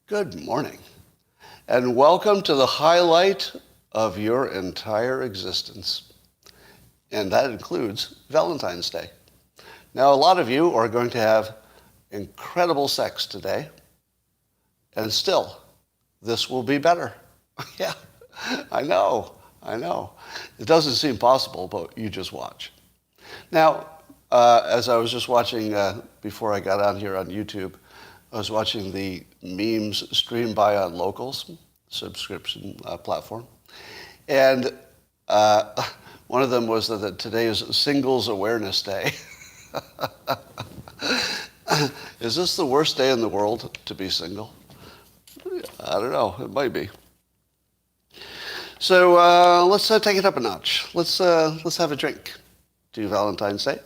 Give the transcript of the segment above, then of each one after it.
Good morning, and welcome to the highlight of your entire existence. And that includes Valentine's Day. Now, a lot of you are going to have incredible sex today, and still, this will be better. Yeah, I know. It doesn't seem possible, but you just watch. Now, as I was just watching before I got on here on YouTube, I was watching the memes streamed by on Locals, subscription platform. And one of them was that today is Singles Awareness Day. Is this the worst day in the world to be single? I don't know. It might be. So let's take it up a notch. Let's have a drink to Valentine's Day.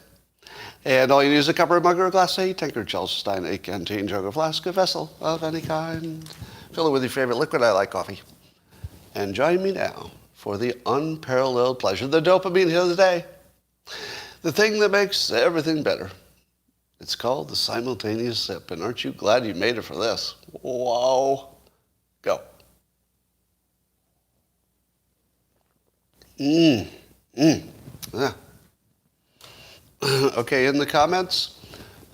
And all you need is a cup or a mug or a glass, a tankard, chalice, stein, a canteen, jug, or flask, a vessel of any kind. Fill it with your favorite liquid. I like coffee. And join me now for the unparalleled pleasure, the dopamine hit of the day. The thing that makes everything better. It's called the simultaneous sip. And aren't you glad you made it for this? Whoa. Go. Yeah. Okay, in the comments,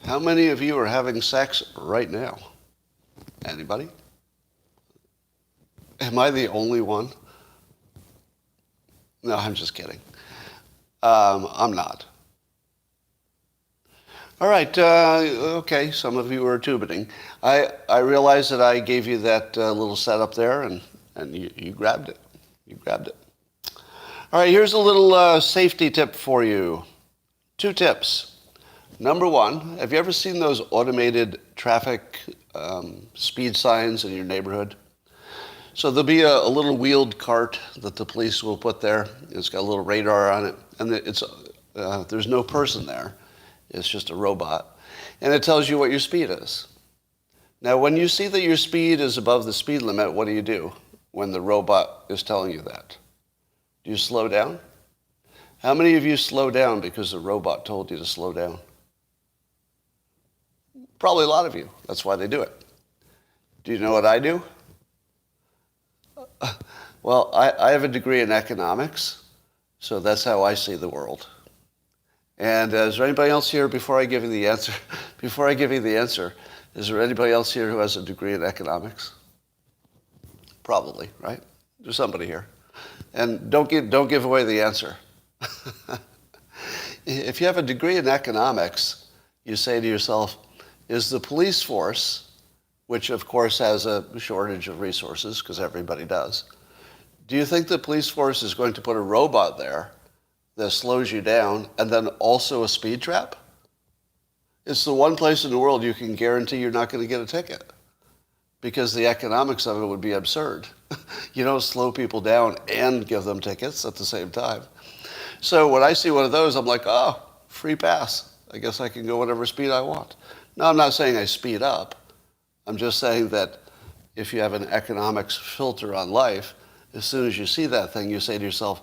how many of you are having sex right now? Anybody? Am I the only one? No, I'm just kidding. I'm not. All right, okay, some of you are tubiting. I realize that I gave you that little setup there, and you grabbed it. You grabbed it. All right, here's a little safety tip for you. 2 tips. Number 1, have you ever seen those automated traffic speed signs in your neighborhood? So there'll be a little wheeled cart that the police will put there. It's got a little radar on it, and there's no person there. It's just a robot. And it tells you what your speed is. Now, when you see that your speed is above the speed limit, what do you do when the robot is telling you that? Do you slow down? How many of you slow down because the robot told you to slow down? Probably a lot of you. That's why they do it. Do you know what I do? Well, I have a degree in economics, so that's how I see the world. And is there anybody else here, before I give you the answer, is there anybody else here who has a degree in economics? Probably, right? There's somebody here. And don't give away the answer. If you have a degree in economics, you say to yourself, is the police force, which of course has a shortage of resources because everybody does, do you think the police force is going to put a robot there that slows you down and then also a speed trap? It's the one place in the world you can guarantee you're not going to get a ticket because the economics of it would be absurd. You don't slow people down and give them tickets at the same time. So when I see one of those, I'm like, oh, free pass. I guess I can go whatever speed I want. Now, I'm not saying I speed up. I'm just saying that if you have an economics filter on life, as soon as you see that thing, you say to yourself,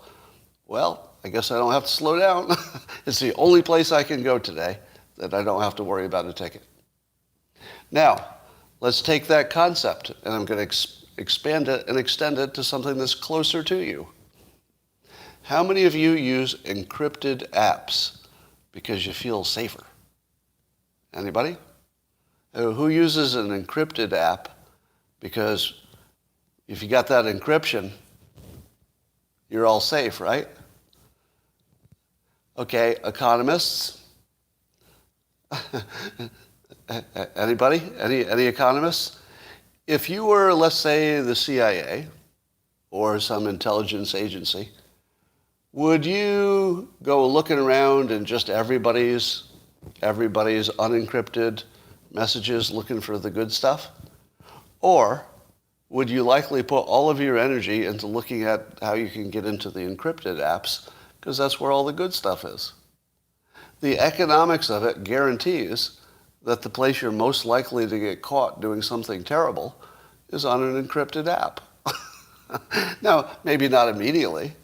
well, I guess I don't have to slow down. It's the only place I can go today that I don't have to worry about a ticket. Now, let's take that concept, and I'm going to expand it and extend it to something that's closer to you. How many of you use encrypted apps because you feel safer? Anybody? Who uses an encrypted app because if you got that encryption, you're all safe, right? Okay, economists? Anybody? Any economists? If you were, let's say, the CIA or some intelligence agency, would you go looking around and just everybody's unencrypted messages looking for the good stuff? Or would you likely put all of your energy into looking at how you can get into the encrypted apps because that's where all the good stuff is? The economics of it guarantees that the place you're most likely to get caught doing something terrible is on an encrypted app. Now, maybe not immediately.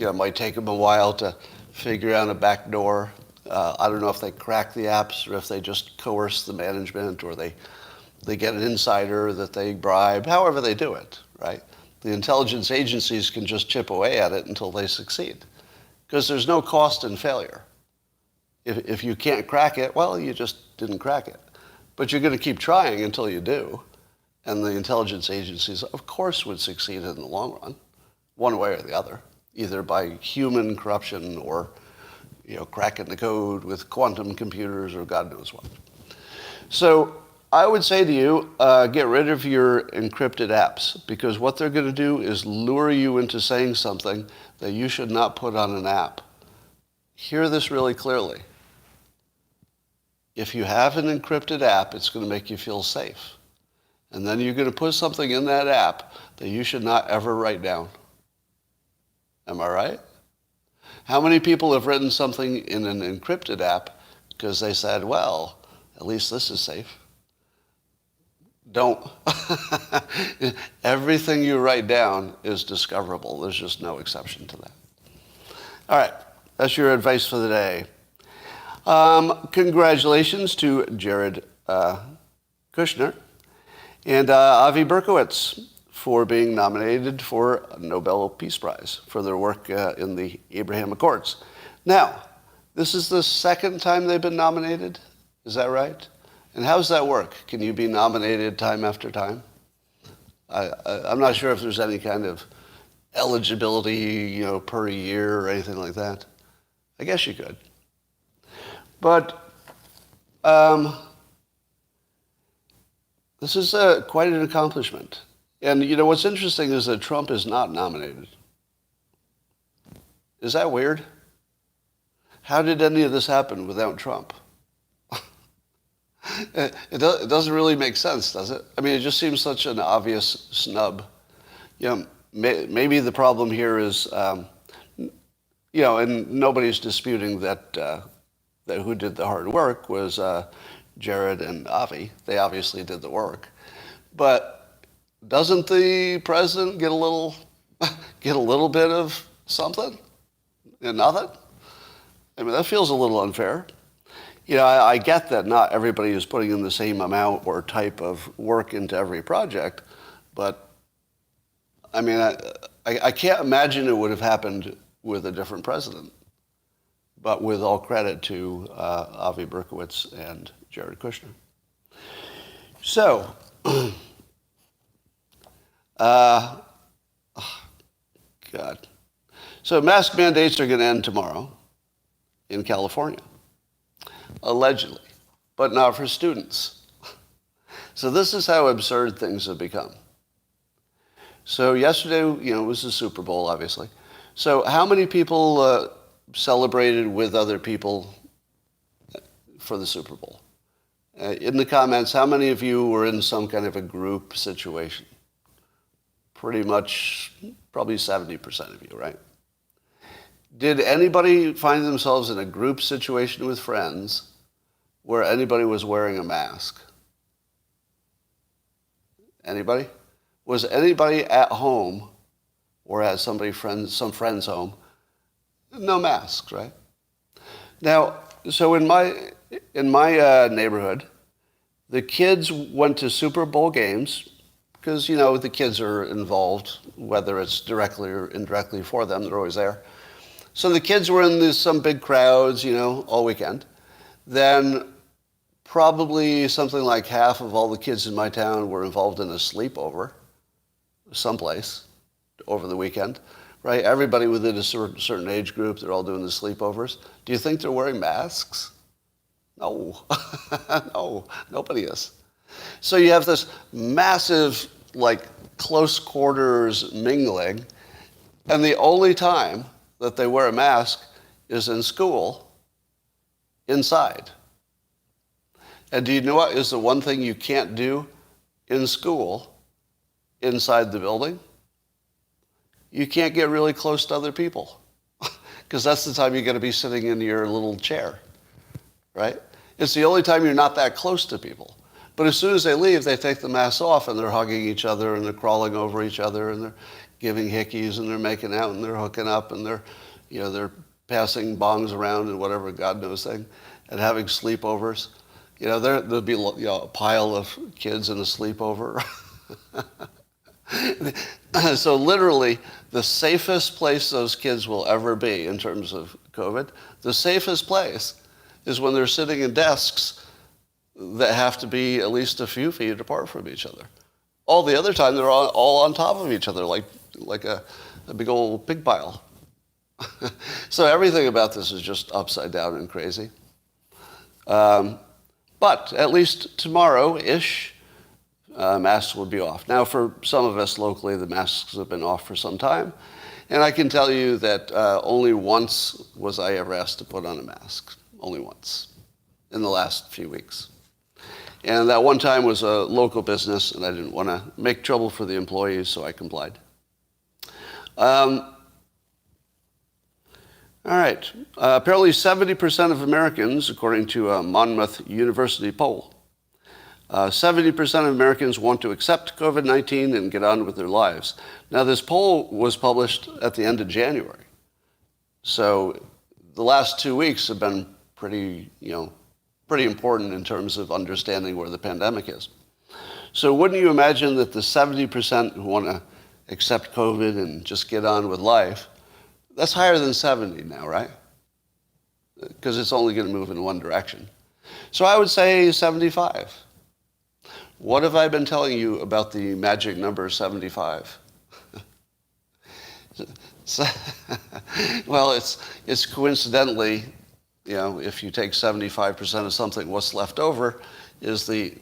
It might take them a while to figure out a back door. I don't know if they crack the apps or if they just coerce the management or they they get an insider that they bribe, however they do it, right? The intelligence agencies can just chip away at it until they succeed, because there's no cost in failure. If you can't crack it, well, you just didn't crack it. But you're going to keep trying until you do. And the intelligence agencies, of course, would succeed in the long run, one way or the other, either by human corruption or, cracking the code with quantum computers or God knows what. So I would say to you, get rid of your encrypted apps, because what they're going to do is lure you into saying something that you should not put on an app. Hear this really clearly. If you have an encrypted app, it's going to make you feel safe. And then you're going to put something in that app that you should not ever write down. Am I right? How many people have written something in an encrypted app because they said, well, at least this is safe? Don't. Everything you write down is discoverable. There's just no exception to that. All right. That's your advice for the day. Congratulations to Jared Kushner and Avi Berkowitz for being nominated for a Nobel Peace Prize for their work in the Abraham Accords. Now, this is the second time they've been nominated. Is that right? And how does that work? Can you be nominated time after time? I'm not sure if there's any kind of eligibility, per year or anything like that. I guess you could. But this is quite an accomplishment. And, what's interesting is that Trump is not nominated. Is that weird? How did any of this happen without Trump? It doesn't really make sense, does it? I mean, it just seems such an obvious snub. Maybe the problem here is, and nobody's disputing that who did the hard work was Jared and Avi. They obviously did the work. But doesn't the president get a little bit of something? And nothing? I mean, that feels a little unfair. I get that not everybody is putting in the same amount or type of work into every project, but I mean, I can't imagine it would have happened with a different president. But with all credit to Avi Berkowitz and Jared Kushner. So, God. So mask mandates are going to end tomorrow in California, allegedly, but not for students. So this is how absurd things have become. So yesterday, it was the Super Bowl, obviously. So how many people celebrated with other people for the Super Bowl? In the comments, how many of you were in some kind of a group situation? Pretty much, probably 70% of you, right? Did anybody find themselves in a group situation with friends where anybody was wearing a mask? Anybody? Was anybody at home or at some friend's home? No masks, right? Now, so in my neighborhood, the kids went to Super Bowl games because, the kids are involved, whether it's directly or indirectly for them, they're always there. So the kids were in some big crowds, all weekend. Then probably something like half of all the kids in my town were involved in a sleepover someplace over the weekend. Right? Everybody within a certain age group, they're all doing the sleepovers. Do you think they're wearing masks? No. No, nobody is. So you have this massive, close quarters mingling, and the only time that they wear a mask is in school, inside. And do you know what is the one thing you can't do in school, inside the building? You can't get really close to other people because that's the time you're going to be sitting in your little chair, right? It's the only time you're not that close to people. But as soon as they leave, they take the masks off and they're hugging each other and they're crawling over each other and they're giving hickeys and they're making out and they're hooking up and they're passing bongs around and whatever God knows thing and having sleepovers. There'll be a pile of kids in a sleepover. So literally, the safest place those kids will ever be in terms of COVID, the safest place is when they're sitting in desks that have to be at least a few feet apart from each other. All the other time, they're all on top of each other, like a big old pig pile. So everything about this is just upside down and crazy. But at least tomorrow-ish, masks will be off. Now, for some of us locally, the masks have been off for some time. And I can tell you that only once was I ever asked to put on a mask. Only once in the last few weeks. And that one time was a local business, and I didn't want to make trouble for the employees, so I complied. All right. Apparently 70% of Americans, according to a Monmouth University poll, 70% of Americans want to accept COVID-19 and get on with their lives. Now, this poll was published at the end of January. So the last 2 weeks have been pretty important in terms of understanding where the pandemic is. So wouldn't you imagine that the 70% who want to accept COVID and just get on with life, that's higher than 70 now, right? Because it's only going to move in one direction. So I would say 75. What have I been telling you about the magic number 75? Well, it's coincidentally, if you take 75% of something, what's left over is the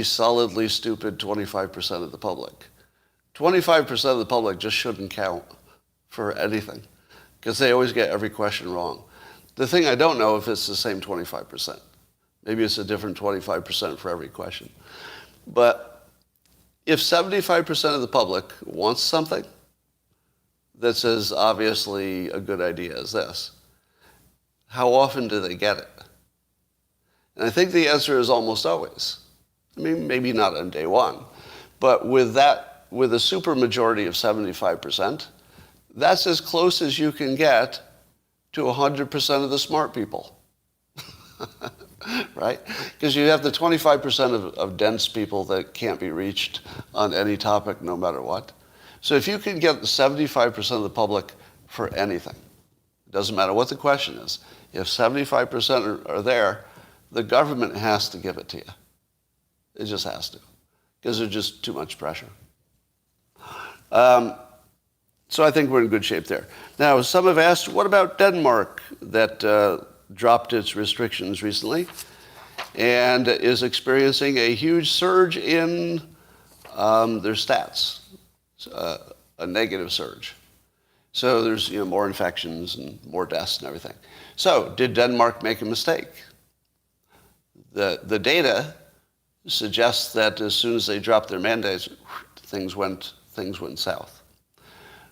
solidly stupid 25% of the public. 25% of the public just shouldn't count for anything because they always get every question wrong. The thing I don't know if it's the same 25%. Maybe it's a different 25% for every question. But if 75% of the public wants something that's as obviously a good idea as this, how often do they get it? And I think the answer is almost always. I mean, maybe not on day one, but with a supermajority of 75%, that's as close as you can get to 100% of the smart people. Right? Because you have the 25% of dense people that can't be reached on any topic no matter what. So if you can get the 75% of the public for anything, it doesn't matter what the question is, if 75% are there, the government has to give it to you. It just has to, because there's just too much pressure. So I think we're in good shape there. Now, some have asked, what about Denmark that dropped its restrictions recently and is experiencing a huge surge in their stats, a negative surge. So there's more infections and more deaths and everything. So did Denmark make a mistake? The data suggests that as soon as they dropped their mandates, things went south.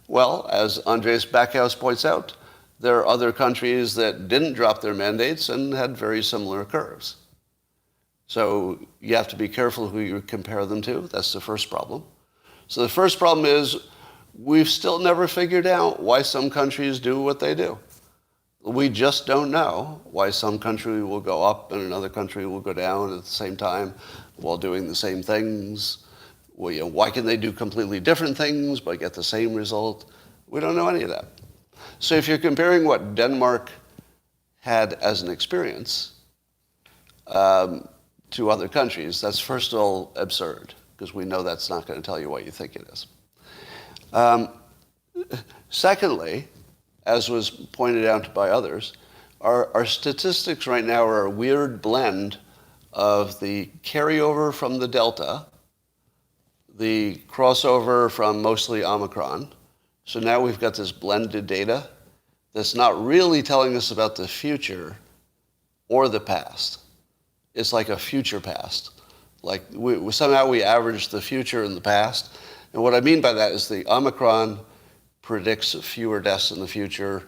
Well, as Andreas Backhaus points out, there are other countries that didn't drop their mandates and had very similar curves. So you have to be careful who you compare them to. That's the first problem. So the first problem is we've still never figured out why some countries do what they do. We just don't know why some country will go up and another country will go down at the same time while doing the same things. Well, why can they do completely different things but get the same result? We don't know any of that. So if you're comparing what Denmark had as an experience to other countries, that's first of all absurd, because we know that's not going to tell you what you think it is. Secondly, as was pointed out by others, our statistics right now are a weird blend of the carryover from the Delta, the crossover from mostly Omicron. So now we've got this blended data that's not really telling us about the future or the past. It's like a future past. Like somehow we average the future and the past. And what I mean by that is the Omicron predicts fewer deaths in the future.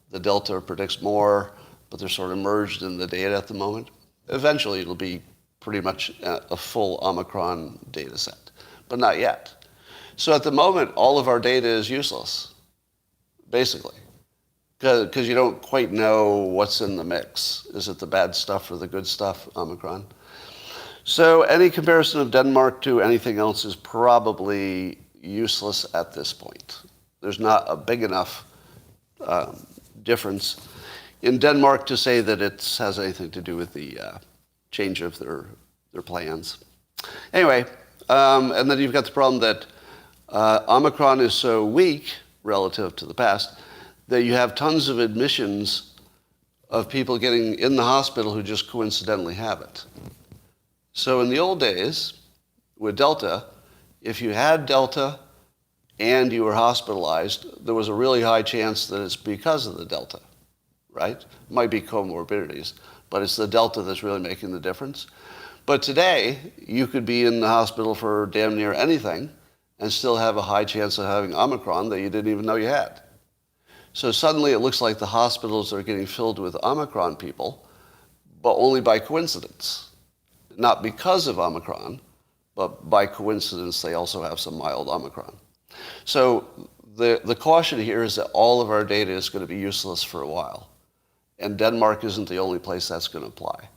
The Delta predicts more, but they're sort of merged in the data at the moment. Eventually it'll be pretty much a full Omicron data set. But not yet. So at the moment, all of our data is useless, basically, Because you don't quite know what's in the mix. Is it the bad stuff or the good stuff, Omicron? So any comparison of Denmark to anything else is probably useless at this point. There's not a big enough difference in Denmark to say that it has anything to do with the change of their plans. Anyway, and then you've got the problem that Omicron is so weak relative to the past that you have tons of admissions of people getting in the hospital who just coincidentally have it. So in the old days, with Delta, if you had Delta and you were hospitalized, there was a really high chance that it's because of the Delta, right? It might be comorbidities, but it's the Delta that's really making the difference. But today, you could be in the hospital for damn near anything and still have a high chance of having Omicron that you didn't even know you had. So suddenly it looks like the hospitals are getting filled with Omicron people, but only by coincidence. Not because of Omicron, but by coincidence they also have some mild Omicron. So the caution here is that all of our data is going to be useless for a while. And Denmark isn't the only place that's going to apply,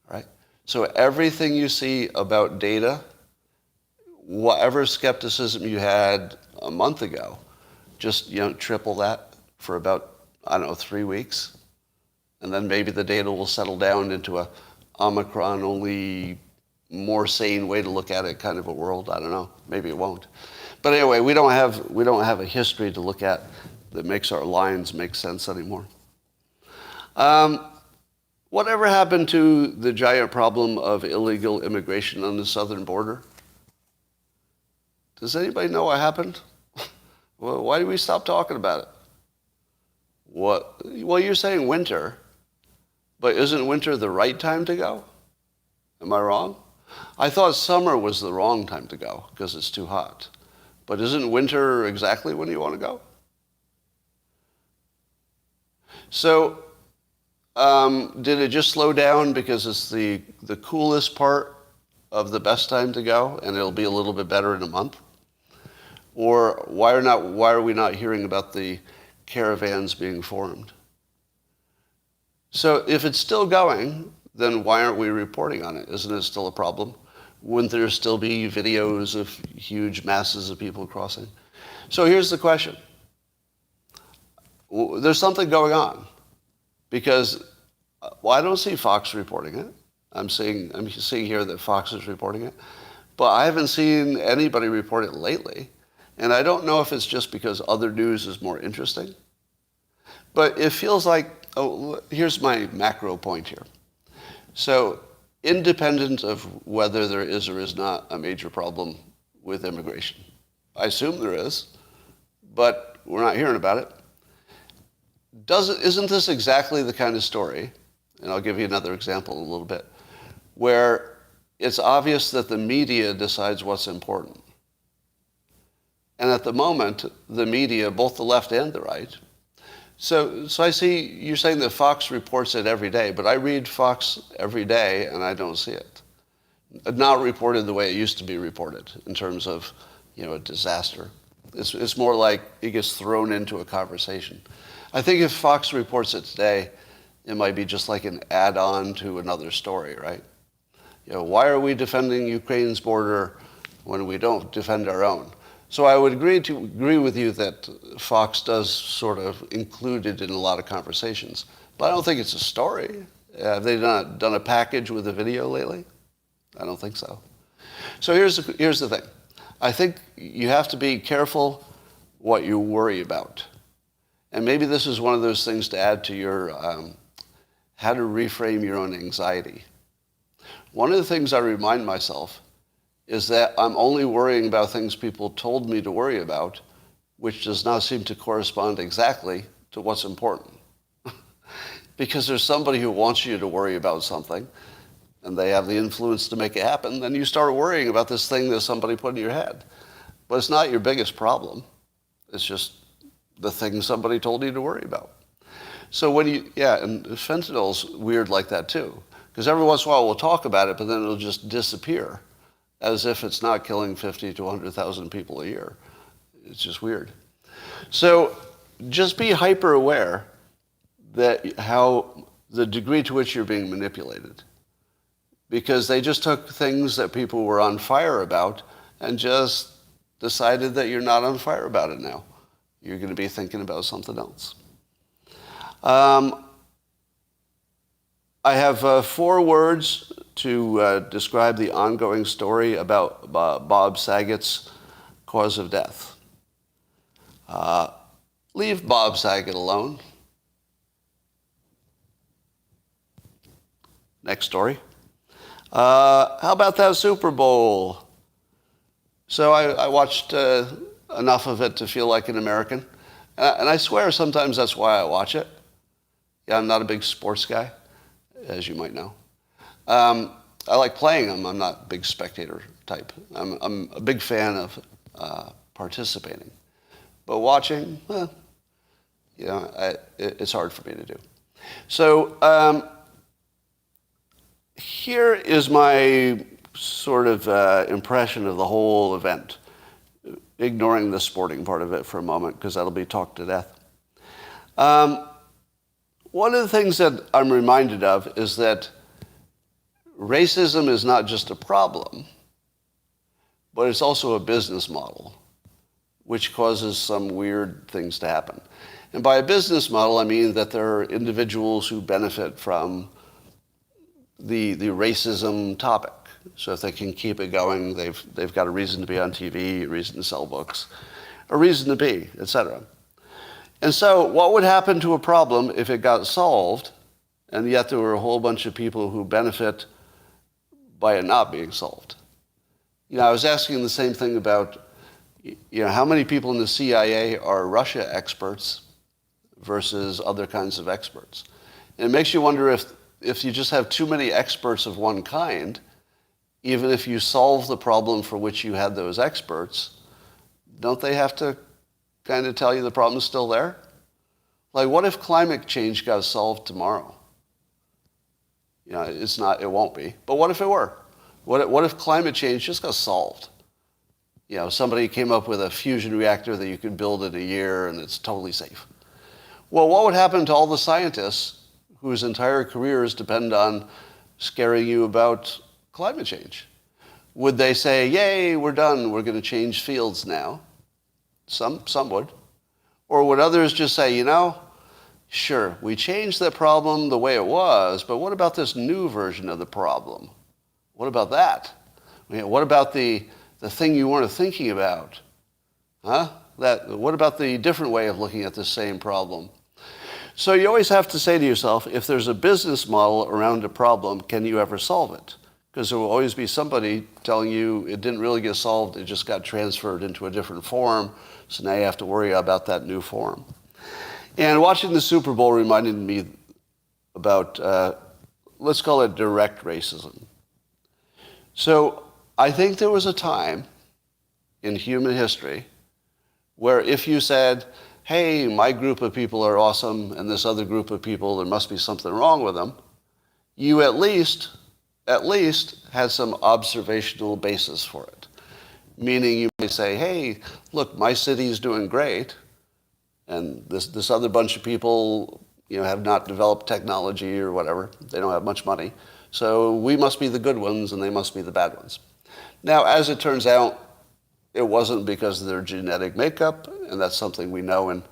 right? So everything you see about data, whatever skepticism you had a month ago, just triple that for about, 3 weeks. And then maybe the data will settle down into a Omicron only more sane way to look at it kind of a world. I don't know. Maybe it won't. But anyway, we don't have a history to look at that makes our lines make sense anymore. Whatever happened to the giant problem of illegal immigration on the southern border? Does anybody know what happened? Well, why did we stop talking about it? What? Well, you're saying winter, but isn't winter the right time to go? Am I wrong? I thought summer was the wrong time to go because it's too hot. But isn't winter exactly when you want to go? So, did it just slow down because it's the coolest part of the best time to go and it'll be a little bit better in a month? Or why are we not hearing about the caravans being formed? So if it's still going, then why aren't we reporting on it? Isn't it still a problem? Wouldn't there still be videos of huge masses of people crossing? So here's the question. There's something going on because, I don't see Fox reporting it. I'm seeing here that Fox is reporting it, but I haven't seen anybody report it lately. And I don't know if it's just because other news is more interesting, but it feels like, here's my macro point here. So independent of whether there is or is not a major problem with immigration, I assume there is, but we're not hearing about it. Isn't this exactly the kind of story, and I'll give you another example in a little bit, where it's obvious that the media decides what's important. And at the moment, the media, both the left and the right, so I see you're saying that Fox reports it every day, but I read Fox every day and I don't see it. Not reported the way it used to be reported in terms of, a disaster. It's more like it gets thrown into a conversation. I think if Fox reports it today, it might be just like an add-on to another story, right? Why are we defending Ukraine's border when we don't defend our own? So I would agree with you that Fox does sort of include it in a lot of conversations, but I don't think it's a story. Have they done a package with a video lately? I don't think so. So here's the thing. I think you have to be careful what you worry about. And maybe this is one of those things to add to your how to reframe your own anxiety. One of the things I remind myself is that I'm only worrying about things people told me to worry about, which does not seem to correspond exactly to what's important. Because there's somebody who wants you to worry about something, and they have the influence to make it happen, then you start worrying about this thing that somebody put in your head. But it's not your biggest problem. It's just the thing somebody told you to worry about. So and fentanyl's weird like that too. Because every once in a while we'll talk about it, but then it'll just disappear, as if it's not killing 50 to 100,000 people a year. It's just weird. So just be hyper aware how the degree to which you're being manipulated. Because they just took things that people were on fire about and just decided that you're not on fire about it now. You're going to be thinking about something else. I have 4 words to describe the ongoing story about Bob Saget's cause of death. Leave Bob Saget alone. Next story. How about that Super Bowl? So I watched enough of it to feel like an American. And I swear sometimes that's why I watch it. Yeah, I'm not a big sports guy, as you might know. I like playing them. I'm not a big spectator type. I'm a big fan of participating. But watching, well, you know, it's hard for me to do. So here is my sort of impression of the whole event, ignoring the sporting part of it for a moment, because that'll be talked to death. One of the things that I'm reminded of is that racism is not just a problem, but it's also a business model, which causes some weird things to happen. And by a business model, I mean that there are individuals who benefit from the racism topic. So if they can keep it going, they've got a reason to be on TV, a reason to sell books, a reason to be, etc. And so what would happen to a problem if it got solved, and yet there were a whole bunch of people who benefit by it not being solved? You know, I was asking the same thing about, you know, how many people in the CIA are Russia experts versus other kinds of experts. And it makes you wonder if you just have too many experts of one kind, even if you solve the problem for which you had those experts, don't they have to kind of tell you the problem's still there? Like, what if climate change got solved tomorrow? You know, it won't be. But what if it were? What if climate change just got solved? You know, somebody came up with a fusion reactor that you could build in a year and it's totally safe. Well, what would happen to all the scientists whose entire careers depend on scaring you about climate change? Would they say, yay, we're done, we're going to change fields now? Some would. Or would others just say, you know, sure, we changed that problem the way it was, but what about this new version of the problem? What about that? I mean, what about the thing you weren't thinking about? Huh? What about the different way of looking at the same problem? So you always have to say to yourself, if there's a business model around a problem, can you ever solve it? Because there will always be somebody telling you it didn't really get solved, it just got transferred into a different form, so now you have to worry about that new form. And watching the Super Bowl reminded me about, let's call it direct racism. So I think there was a time in human history where if you said, hey, my group of people are awesome, and this other group of people, there must be something wrong with them, you at least had some observational basis for it. Meaning you may say, hey, look, my city's doing great, and this other bunch of people, you know, have not developed technology or whatever. They don't have much money. So we must be the good ones, and they must be the bad ones. Now, as it turns out, it wasn't because of their genetic makeup, and that's something we know in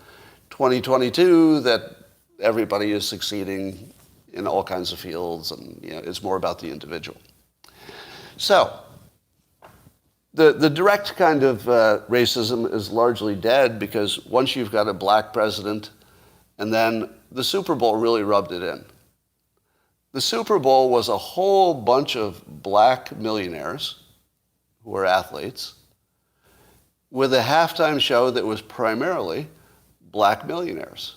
2022, that everybody is succeeding in all kinds of fields, and you know, it's more about the individual. So, the direct kind of racism is largely dead because once you've got a black president, and then the Super Bowl really rubbed it in. The Super Bowl was a whole bunch of black millionaires who were athletes with a halftime show that was primarily black millionaires.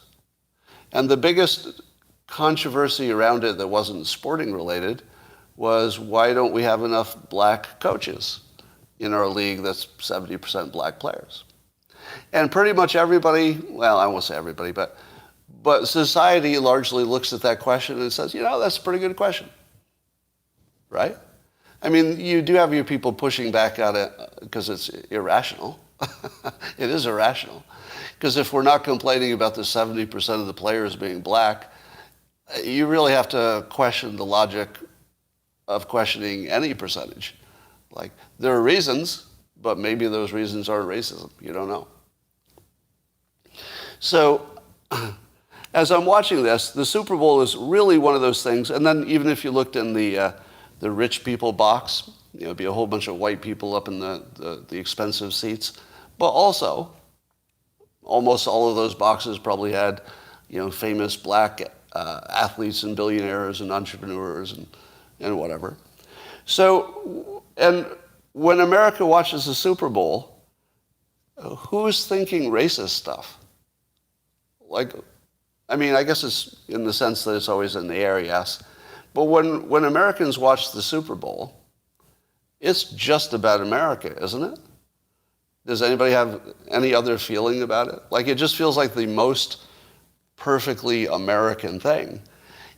And the biggest controversy around it that wasn't sporting related was, why don't we have enough black coaches in our league that's 70% black players? And pretty much everybody, well, I won't say everybody, but society largely looks at that question and says, you know, that's a pretty good question, right? I mean, you do have your people pushing back at it because it's irrational. It is irrational. Because if we're not complaining about the 70% of the players being black, you really have to question the logic of questioning any percentage. Like, there are reasons, but maybe those reasons aren't racism. You don't know. So, as I'm watching this, the Super Bowl is really one of those things. And then even if you looked in the rich people box, it'd be a whole bunch of white people up in the expensive seats. But also, almost all of those boxes probably had, famous black athletes and billionaires and entrepreneurs and whatever. So, and when America watches the Super Bowl, who's thinking racist stuff? I guess it's in the sense that it's always in the air, yes. But when Americans watch the Super Bowl, it's just about America, isn't it? Does anybody have any other feeling about it? Like, it just feels like the most perfectly American thing.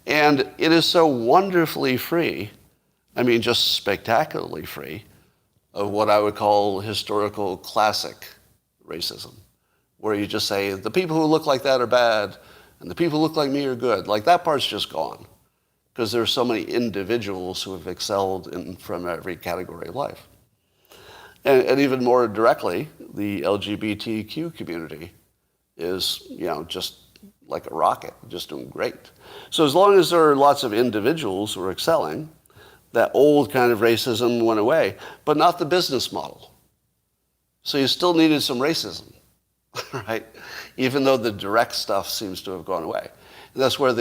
And it is so wonderfully free, just spectacularly free, of what I would call historical classic racism, where you just say, the people who look like that are bad, and the people who look like me are good. Like, that part's just gone, because there are so many individuals who have excelled from every category of life. And even more directly, the LGBTQ community is, just like a rocket, just doing great. So as long as there are lots of individuals who are excelling, that old kind of racism went away, but not the business model. So you still needed some racism, right? Even though the direct stuff seems to have gone away. And that's where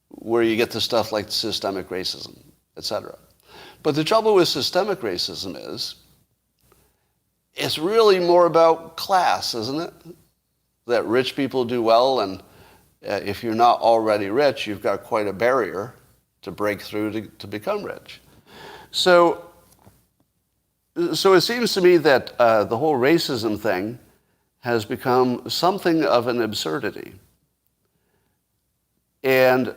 where you get the stuff like systemic racism, et cetera. But the trouble with systemic racism is, it's really more about class, isn't it? That rich people do well, and if you're not already rich, you've got quite a barrier to break through to become rich. So it seems to me that the whole racism thing has become something of an absurdity. And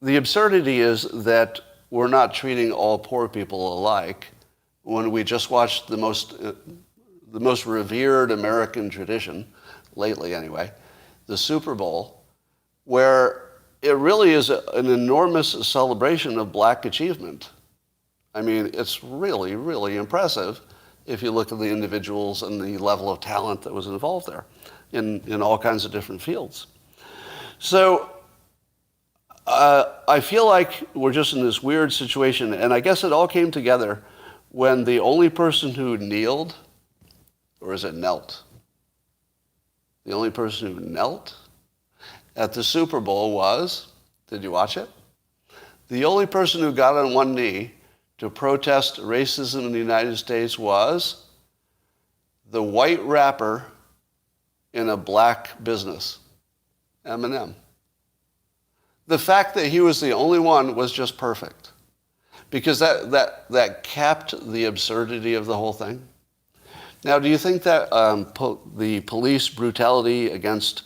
the absurdity is that we're not treating all poor people alike when we just watched the most revered American tradition, lately anyway, the Super Bowl, where it really is an enormous celebration of black achievement. It's really, really impressive if you look at the individuals and the level of talent that was involved there in all kinds of different fields. So I feel like we're just in this weird situation, and I guess it all came together when the only person who kneeled, or is it knelt? The only person who knelt at the Super Bowl was, did you watch it? The only person who got on one knee to protest racism in the United States was the white rapper in a black business, Eminem. The fact that he was the only one was just perfect, because that capped the absurdity of the whole thing. Now, do you think that the police brutality against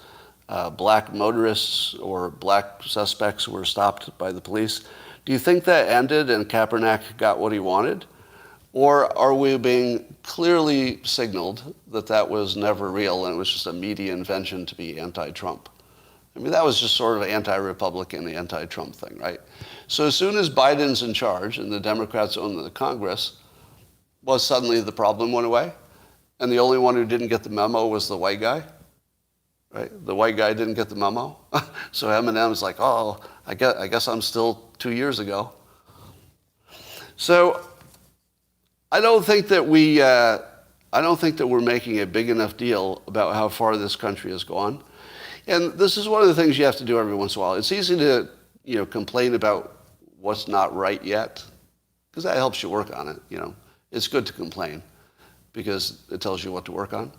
black motorists or black suspects who were stopped by the police, do you think that ended and Kaepernick got what he wanted? Or are we being clearly signaled that that was never real and it was just a media invention to be anti-Trump? That was just sort of anti-Republican, anti-Trump thing, right? So as soon as Biden's in charge and the Democrats own the Congress, well, suddenly the problem went away. And the only one who didn't get the memo was the white guy, right? The white guy didn't get the memo. So Eminem's like, oh, I guess I'm still 2 years ago. So I don't think that we're making a big enough deal about how far this country has gone. And this is one of the things you have to do every once in a while. It's easy to, complain about what's not right yet, because that helps you work on it. It's good to complain because it tells you what to work on.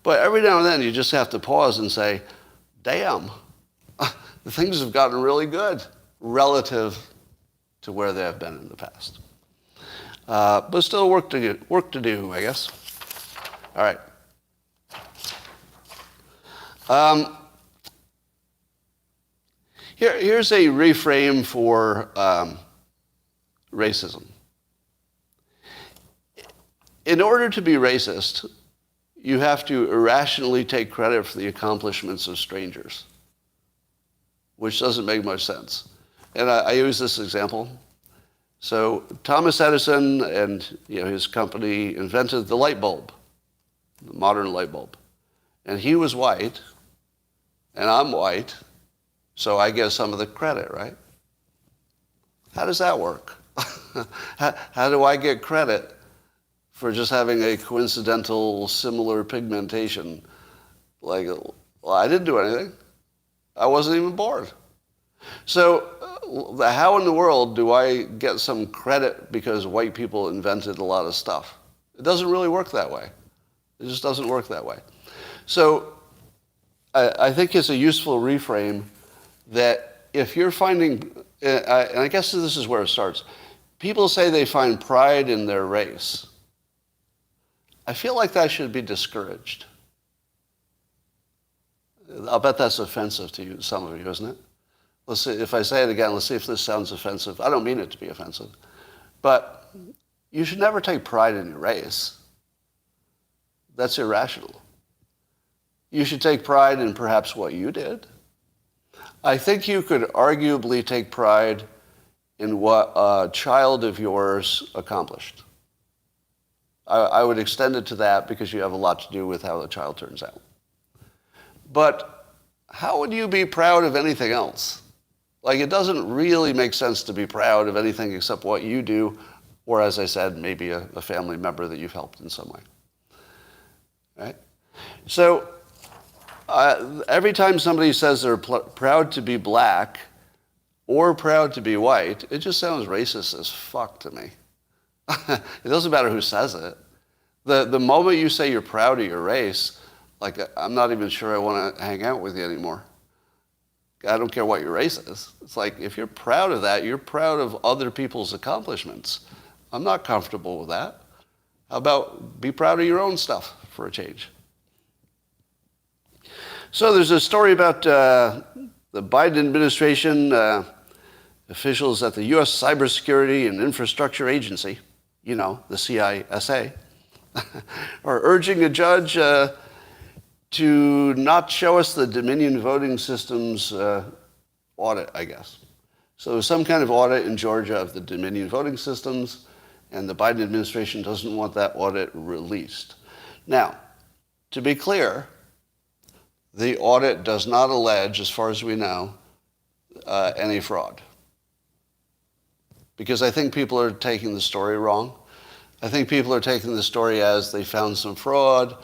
But every now and then you just have to pause and say, damn, the things have gotten really good relative to where they have been in the past. But still work to do, I guess. All right. Here's a reframe for racism. In order to be racist, you have to irrationally take credit for the accomplishments of strangers. which doesn't make much sense. And I use this example. So Thomas Edison and his company invented the light bulb, the modern light bulb. And he was white, and I'm white, so I get some of the credit, right? How does that work? How do I get credit for just having a coincidental similar pigmentation? Like, well, I didn't do anything. I wasn't even born. So how in the world do I get some credit because white people invented a lot of stuff? It doesn't really work that way. It just doesn't work that way. So I think it's a useful reframe that if you're finding, and I guess this is where it starts, people say they find pride in their race. I feel like that should be discouraged. I'll bet that's offensive to you, some of you, isn't it? Let's see, if I say it again, let's see if this sounds offensive. I don't mean it to be offensive. But you should never take pride in your race. That's irrational. You should take pride in perhaps what you did. I think you could arguably take pride in what a child of yours accomplished. I would extend it to that because you have a lot to do with how the child turns out. But how would you be proud of anything else? Like, it doesn't really make sense to be proud of anything except what you do, or as I said, maybe a family member that you've helped in some way. Right? So every time somebody says they're proud to be black or proud to be white, it just sounds racist as fuck to me. It doesn't matter who says it. The moment you say you're proud of your race, like, I'm not even sure I want to hang out with you anymore. I don't care what your race is. It's like, if you're proud of that, you're proud of other people's accomplishments. I'm not comfortable with that. How about be proud of your own stuff for a change? So there's a story about the Biden administration, officials at the U.S. Cybersecurity and Infrastructure Agency, the CISA, are urging a judge to not show us the Dominion voting systems audit, I guess. So there's some kind of audit in Georgia of the Dominion voting systems, and the Biden administration doesn't want that audit released. Now, to be clear, the audit does not allege, as far as we know, any fraud. Because I think people are taking the story wrong. I think people are taking the story as they found some fraud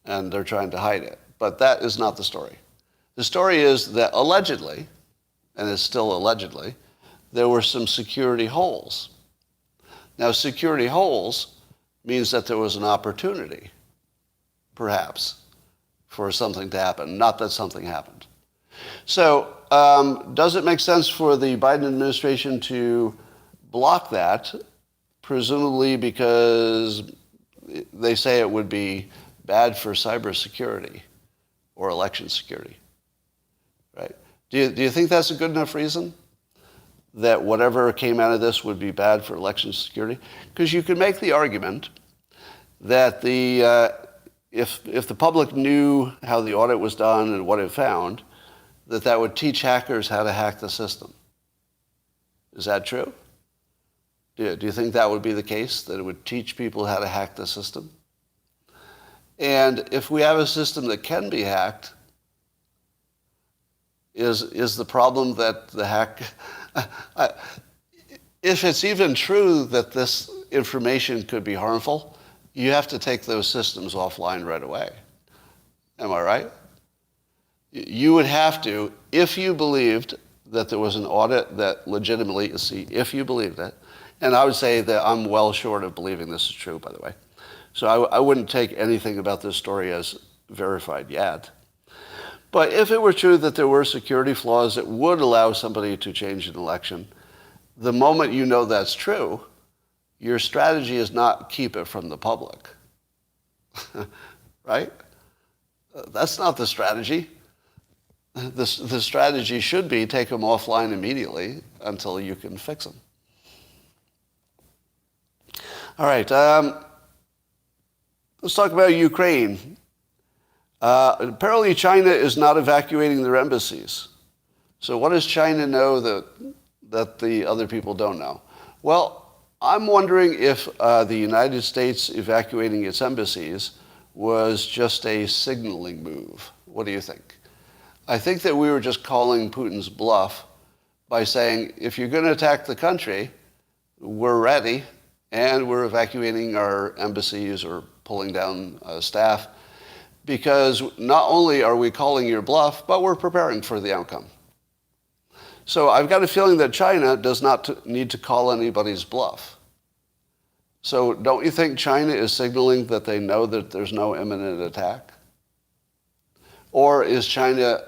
and they're trying to hide it. But that is not the story. The story is that allegedly, and it's still allegedly, there were some security holes. Now, security holes means that there was an opportunity, perhaps, for something to happen, not that something happened. So, does it make sense for the Biden administration to block that, presumably because they say it would be bad for cybersecurity or election security, right? Do you think that's a good enough reason that whatever came out of this would be bad for election security? Because you could make the argument that if the public knew how the audit was done and what it found, that would teach hackers how to hack the system. Is that true? Do you think that would be the case, that it would teach people how to hack the system? And if we have a system that can be hacked, is the problem that the hack... if it's even true that this information could be harmful, you have to take those systems offline right away. Am I right? You would have to, if you believed that there was an audit that legitimately, if you believed it, and I would say that I'm well short of believing this is true, by the way. So I wouldn't take anything about this story as verified yet. But if it were true that there were security flaws that would allow somebody to change an election, the moment you know that's true, your strategy is not keep it from the public. Right? That's not the strategy. The strategy should be take them offline immediately until you can fix them. All right. Let's talk about Ukraine. Apparently China is not evacuating their embassies. So what does China know that the other people don't know? Well, I'm wondering if the United States evacuating its embassies was just a signaling move. What do you think? I think that we were just calling Putin's bluff by saying, if you're going to attack the country, we're ready, and we're evacuating our embassies or pulling down staff, because not only are we calling your bluff, but we're preparing for the outcome. So I've got a feeling that China does not need to call anybody's bluff. So don't you think China is signaling that they know that there's no imminent attack? Or is China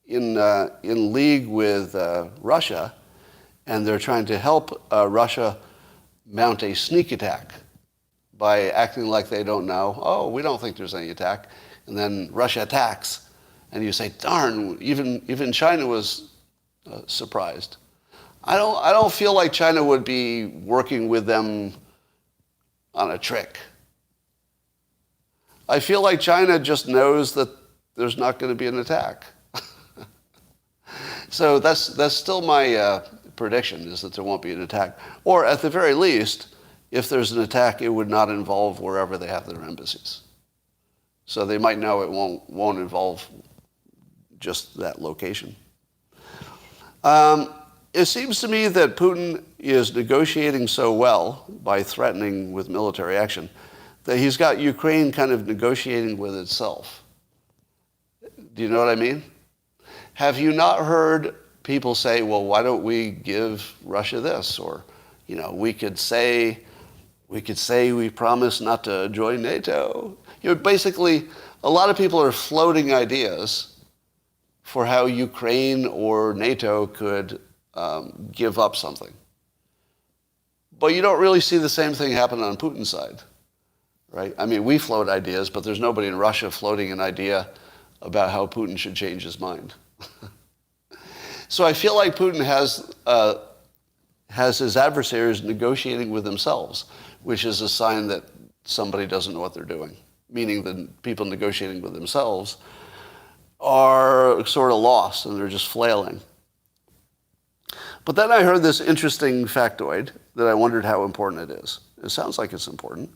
in league with Russia, and they're trying to help Russia mount a sneak attack by acting like they don't know? Oh, we don't think there's any attack. And then Russia attacks, and you say, darn, even China was surprised. I don't feel like China would be working with them on a trick. I feel like China just knows that there's not going to be an attack. So that's still my prediction, is that there won't be an attack. Or at the very least, if there's an attack, it would not involve wherever they have their embassies. So they might know it won't involve just that location. It seems to me that Putin is negotiating so well by threatening with military action that he's got Ukraine kind of negotiating with itself. Do you know what I mean? Have you not heard people say, well, why don't we give Russia this? Or, we could say we promise not to join NATO. Basically, a lot of people are floating ideas for how Ukraine or NATO could give up something. But you don't really see the same thing happen on Putin's side, right? I mean, we float ideas, but there's nobody in Russia floating an idea about how Putin should change his mind. So I feel like Putin has his adversaries negotiating with themselves, which is a sign that somebody doesn't know what they're doing, meaning the people negotiating with themselves are sort of lost and they're just flailing. But then I heard this interesting factoid that I wondered how important it is. It sounds like it's important.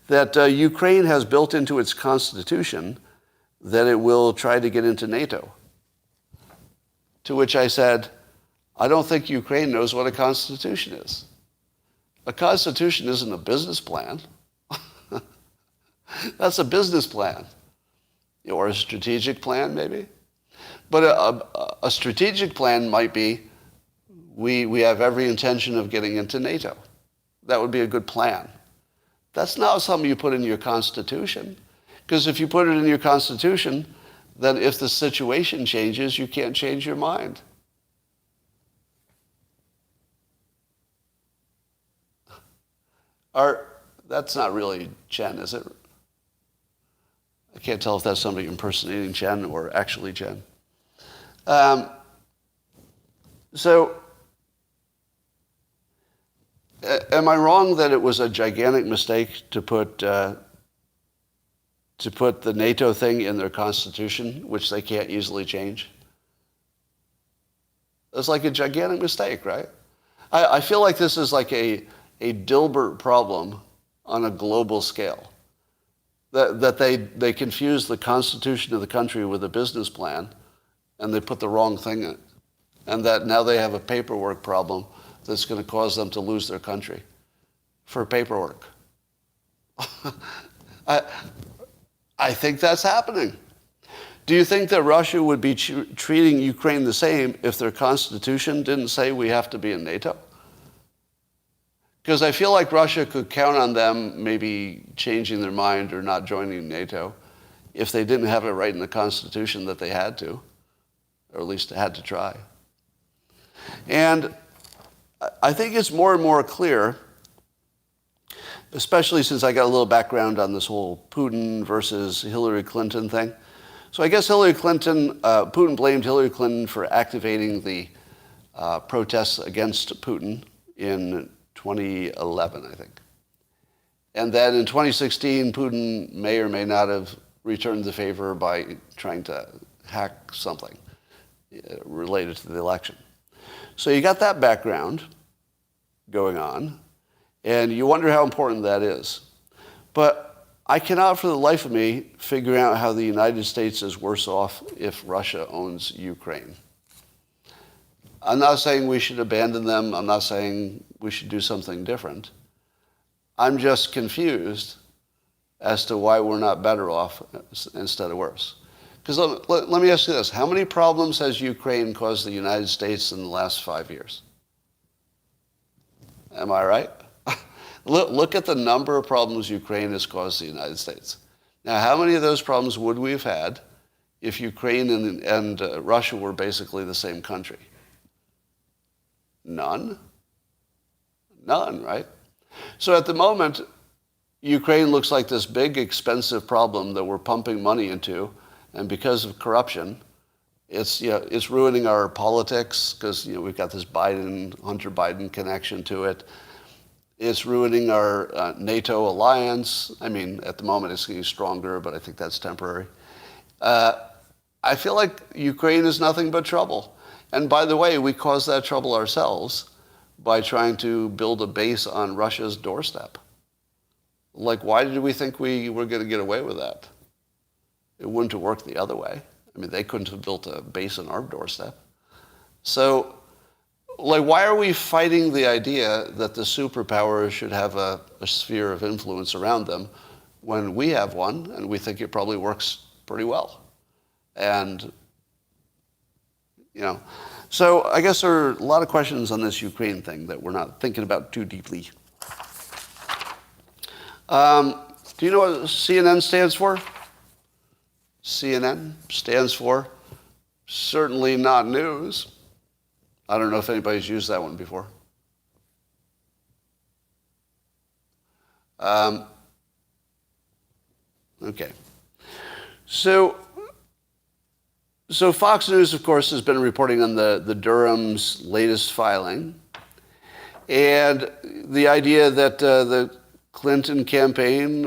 That Ukraine has built into its constitution that it will try to get into NATO. To which I said, I don't think Ukraine knows what a constitution is. A constitution isn't a business plan. That's a business plan. Or a strategic plan, maybe. But a strategic plan might be, we have every intention of getting into NATO. That would be a good plan. That's not something you put in your constitution. Because if you put it in your constitution, then if the situation changes, you can't change your mind. That's not really Chen, is it? I can't tell if that's somebody impersonating Chen or actually Chen. So, am I wrong that it was a gigantic mistake to put the NATO thing in their constitution, which they can't easily change? It's like a gigantic mistake, right? I feel like this is like a Dilbert problem on a global scale. That they confuse the constitution of the country with a business plan, and they put the wrong thing in it. And that now they have a paperwork problem that's going to cause them to lose their country for paperwork. I think that's happening. Do you think that Russia would be treating Ukraine the same if their constitution didn't say we have to be in NATO? Because I feel like Russia could count on them maybe changing their mind or not joining NATO if they didn't have it right in the Constitution that they had to, or at least had to try. And I think it's more and more clear, especially since I got a little background on this whole Putin versus Hillary Clinton thing. So I guess Putin blamed Hillary Clinton for activating the protests against Putin in 2011, I think. And then in 2016, Putin may or may not have returned the favor by trying to hack something. related to the election. So you got that background going on, and you wonder how important that is. But I cannot for the life of me figure out how the United States is worse off if Russia owns Ukraine. I'm not saying we should abandon them. I'm not saying we should do something different. I'm just confused as to why we're not better off instead of worse. Because let me ask you this. How many problems has Ukraine caused the United States in the last 5 years? Am I right? Look at the number of problems Ukraine has caused the United States. Now, how many of those problems would we have had if Ukraine and Russia were basically the same country? None. None, right? So at the moment, Ukraine looks like this big, expensive problem that we're pumping money into, and because of corruption, it's ruining our politics because we've got this Hunter Biden connection to it. It's ruining our NATO alliance. I mean, at the moment it's getting stronger, but I think that's temporary. I feel like Ukraine is nothing but trouble. And by the way, we caused that trouble ourselves by trying to build a base on Russia's doorstep. Like, why did we think we were going to get away with that? It wouldn't have worked the other way. I mean, they couldn't have built a base on our doorstep. So, like, why are we fighting the idea that the superpowers should have a sphere of influence around them when we have one and we think it probably works pretty well? And, so I guess there are a lot of questions on this Ukraine thing that we're not thinking about too deeply. Do you know what CNN stands for? CNN stands for certainly not news. I don't know if anybody's used that one before. Okay. So Fox News, of course, has been reporting on the Durham's latest filing. And the idea that the Clinton campaign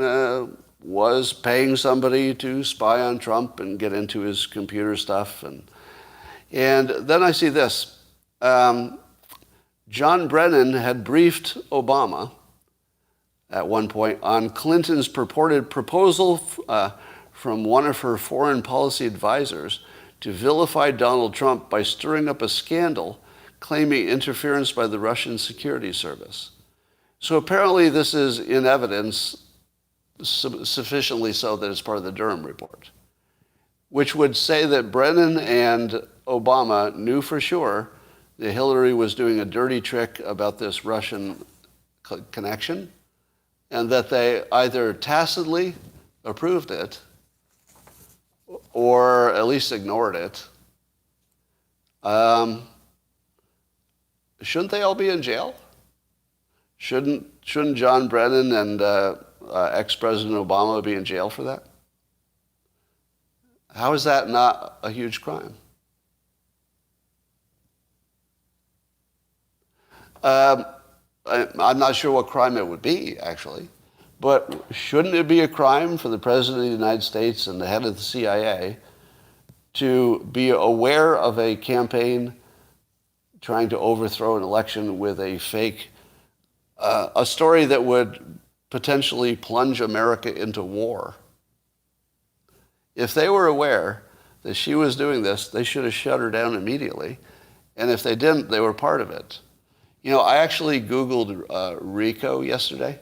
was paying somebody to spy on Trump and get into his computer stuff. And then I see this. John Brennan had briefed Obama at one point on Clinton's purported proposal from one of her foreign policy advisors to vilify Donald Trump by stirring up a scandal claiming interference by the Russian security service. So apparently this is in evidence sufficiently so that it's part of the Durham report, which would say that Brennan and Obama knew for sure that Hillary was doing a dirty trick about this Russian connection, and that they either tacitly approved it or at least ignored it. Shouldn't they all be in jail? Shouldn't John Brennan and ex-President Obama be in jail for that? How is that not a huge crime? I'm not sure what crime it would be, actually. But shouldn't it be a crime for the President of the United States and the head of the CIA to be aware of a campaign trying to overthrow an election with a fake, a story that would potentially plunge America into war? If they were aware that she was doing this, they should have shut her down immediately. And if they didn't, they were part of it. I actually Googled RICO yesterday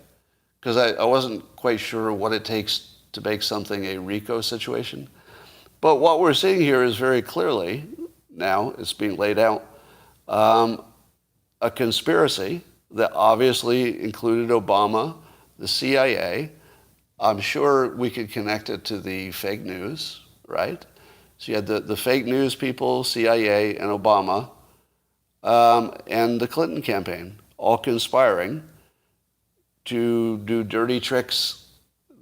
because I wasn't quite sure what it takes to make something a RICO situation. But what we're seeing here is very clearly, now it's being laid out, a conspiracy that obviously included Obama, the CIA. I'm sure we could connect it to the fake news, right? So you had the fake news people, CIA, and Obama, and the Clinton campaign, all conspiring to do dirty tricks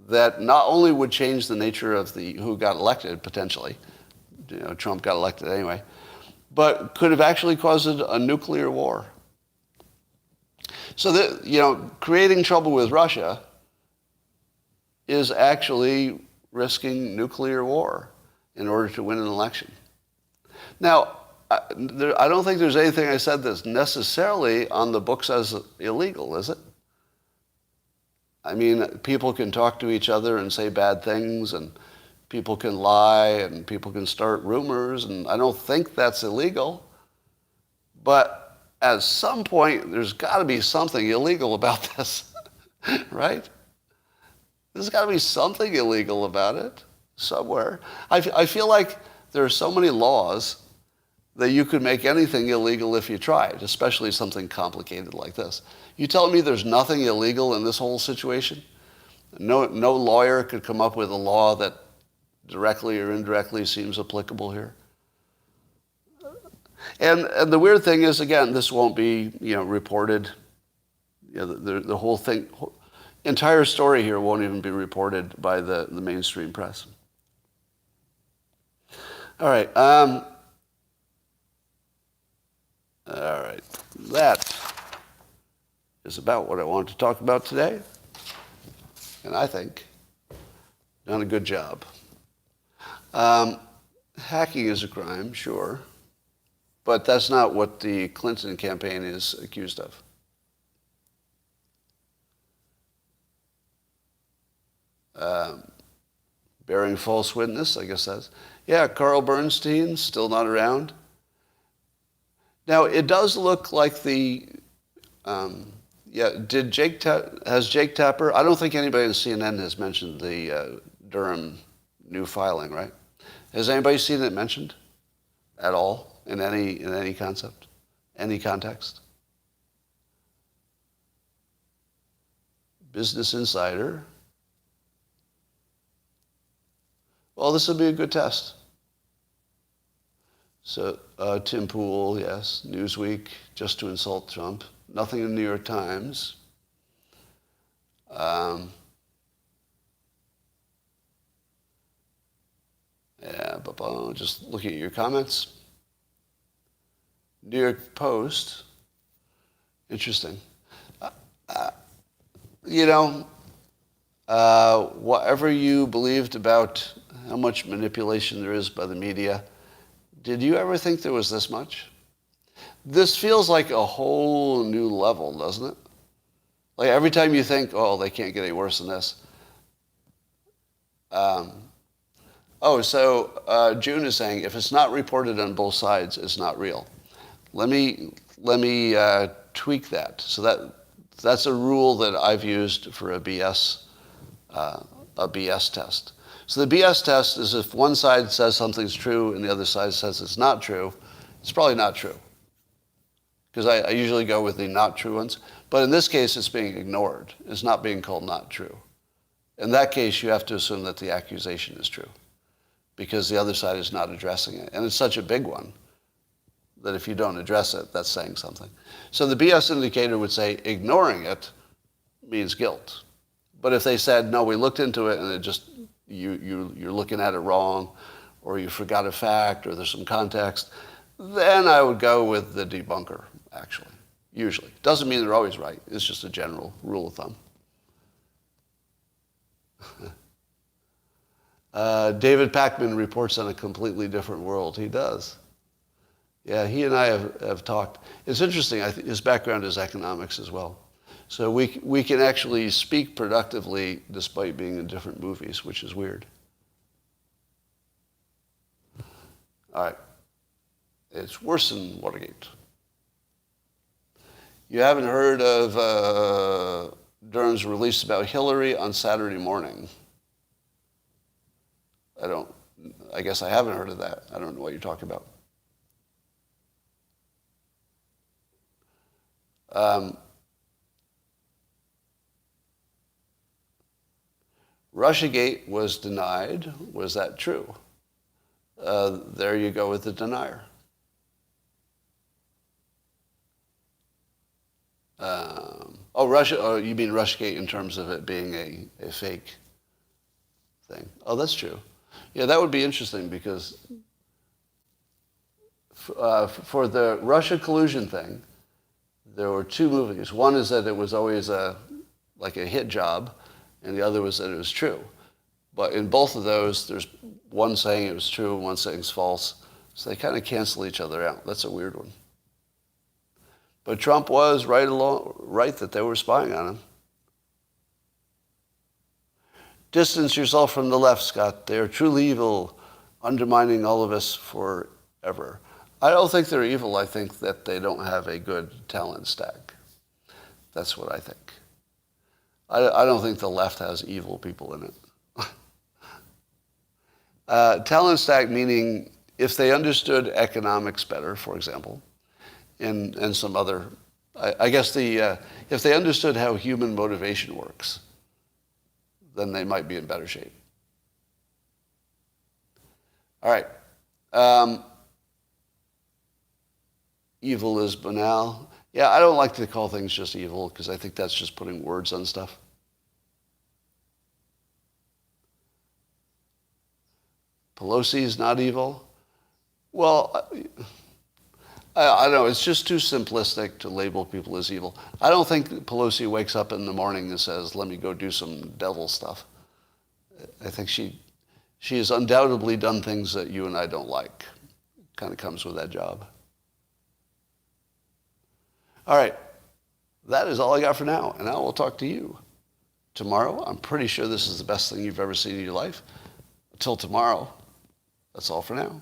that not only would change the nature of who got elected, potentially, Trump got elected anyway, but could have actually caused a nuclear war. So that, creating trouble with Russia is actually risking nuclear war in order to win an election. Now, I don't think there's anything I said that's necessarily on the books as illegal, is it? I mean, people can talk to each other and say bad things, and people can lie, and people can start rumors, and I don't think that's illegal. But at some point, there's got to be something illegal about this, right? There's got to be something illegal about it somewhere. I feel like there are so many laws that you could make anything illegal if you tried, especially something complicated like this. You telling me there's nothing illegal in this whole situation? No lawyer could come up with a law that directly or indirectly seems applicable here? And the weird thing is, again, this won't be reported. The whole thing, entire story here won't even be reported by the mainstream press. All right. All right. That is about what I wanted to talk about today. And I think done a good job. Hacking is a crime, sure. But that's not what the Clinton campaign is accused of. Bearing false witness, I guess that's... Yeah, Carl Bernstein, still not around. Now, it does look like the... has Jake Tapper... I don't think anybody on CNN has mentioned the Durham new filing, right? Has anybody seen it mentioned at all in any concept, any context? Business Insider. Well, this will be a good test. So, Tim Pool, yes. Newsweek, just to insult Trump. Nothing in the New York Times. Just looking at your comments. New York Post. Interesting. Whatever you believed about how much manipulation there is by the media, did you ever think there was this much? This feels like a whole new level, doesn't it? Like every time you think, oh, they can't get any worse than this. June is saying, if it's not reported on both sides, it's not real. Let me tweak that. So that's a rule that I've used for a BS test. So the BS test is if one side says something's true and the other side says it's not true, it's probably not true. Because I usually go with the not true ones. But in this case, it's being ignored. It's not being called not true. In that case, you have to assume that the accusation is true because the other side is not addressing it. And it's such a big one that if you don't address it, that's saying something. So the BS indicator would say ignoring it means guilt. But if they said, no, we looked into it and it just, you're looking at it wrong, or you forgot a fact, or there's some context, then I would go with the debunker, actually, usually. Doesn't mean they're always right. It's just a general rule of thumb. David Pakman reports on a completely different world. He does. Yeah, he and I have talked. It's interesting. I think his background is economics as well. So we can actually speak productively despite being in different movies, which is weird. All right. It's worse than Watergate. You haven't heard of Durham's release about Hillary on Saturday morning. I guess I haven't heard of that. I don't know what you're talking about. Russiagate was denied. Was that true? There you go with the denier. You mean Russiagate in terms of it being a fake thing. Oh, that's true. Yeah, that would be interesting because for the Russia collusion thing, there were two movies. One is that it was always like a hit job, and the other was that it was true. But in both of those, there's one saying it was true and one saying it's false. So they kind of cancel each other out. That's a weird one. But Trump was right that they were spying on him. Distance yourself from the left, Scott. They are truly evil, undermining all of us forever. I don't think they're evil. I think that they don't have a good talent stack. That's what I think. I don't think the left has evil people in it. Talent stack meaning if they understood economics better, for example, and some other, I guess if they understood how human motivation works, then they might be in better shape. All right. Evil is banal. Yeah, I don't like to call things just evil because I think that's just putting words on stuff. Pelosi is not evil. Well, I don't know. It's just too simplistic to label people as evil. I don't think Pelosi wakes up in the morning and says, let me go do some devil stuff. I think she has undoubtedly done things that you and I don't like. Kind of comes with that job. All right. That is all I got for now. And I will talk to you tomorrow. I'm pretty sure this is the best thing you've ever seen in your life. Until tomorrow, that's all for now.